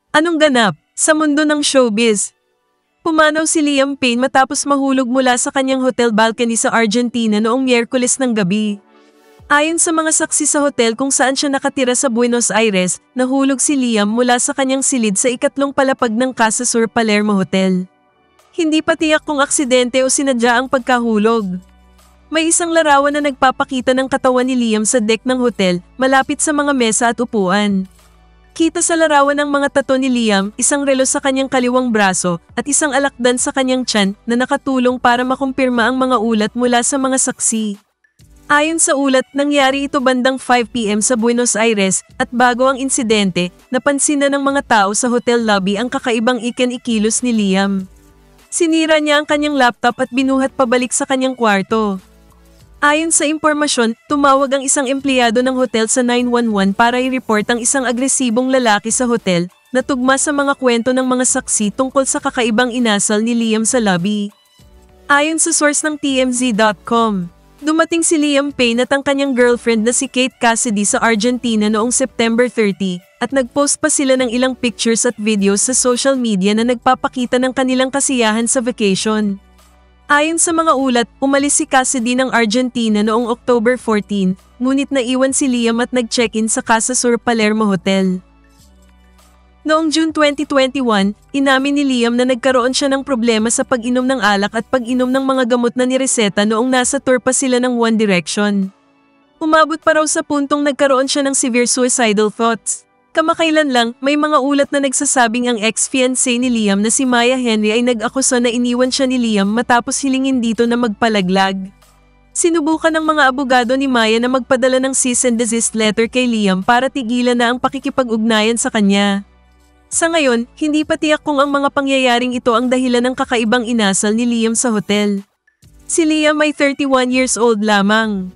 Anong ganap sa mundo ng showbiz? Pumanaw si Liam Payne matapos mahulog mula sa kanyang hotel balcony sa Argentina noong Miyerkules ng gabi. Ayon sa mga saksi sa hotel kung saan siya nakatira sa Buenos Aires, nahulog si Liam mula sa kanyang silid sa ikatlong palapag ng Casa Sur Palermo Hotel. Hindi pa tiyak kung aksidente o sinadya ang pagkahulog. May isang larawan na nagpapakita ng katawan ni Liam sa deck ng hotel, malapit sa mga mesa at upuan. Kita sa larawan ng mga tato ni Liam, isang relo sa kanyang kaliwang braso at isang alakdan sa kanyang tiyan na nakatulong para makumpirma ang mga ulat mula sa mga saksi. Ayon sa ulat, nangyari ito bandang 5 p.m. sa Buenos Aires at bago ang insidente, napansin na ng mga tao sa hotel lobby ang kakaibang ikilos ni Liam. Sinira niya ang kanyang laptop at binuhat pabalik sa kanyang kwarto. Ayon sa impormasyon, tumawag ang isang empleyado ng hotel sa 911 para i-report ang isang agresibong lalaki sa hotel na tugma sa mga kwento ng mga saksi tungkol sa kakaibang inasal ni Liam sa lobby. Ayon sa source ng TMZ.com, dumating si Liam Payne at ang kanyang girlfriend na si Kate Cassidy sa Argentina noong September 30 at nagpost pa sila ng ilang pictures at videos sa social media na nagpapakita ng kanilang kasiyahan sa vacation. Ayon sa mga ulat, umalis si Cassidy ng Argentina noong October 14, ngunit naiwan si Liam at nag-check-in sa Casa Sur Palermo Hotel. Noong June 2021, inamin ni Liam na nagkaroon siya ng problema sa pag-inom ng alak at pag-inom ng mga gamot na nireseta noong nasa tour pa sila ng One Direction. Umabot pa raw sa puntong nagkaroon siya ng severe suicidal thoughts. Kamakailan lang, may mga ulat na nagsasabing ang ex-fiancé ni Liam na si Maya Henry ay nag-akusa na iniwan siya ni Liam matapos hilingin dito na magpalaglag. Sinubukan ng mga abogado ni Maya na magpadala ng cease and desist letter kay Liam para tigilan na ang pakikipag-ugnayan sa kanya. Sa ngayon, hindi pa tiyak kung ang mga pangyayaring ito ang dahilan ng kakaibang inasal ni Liam sa hotel. Si Liam ay 31 years old lamang.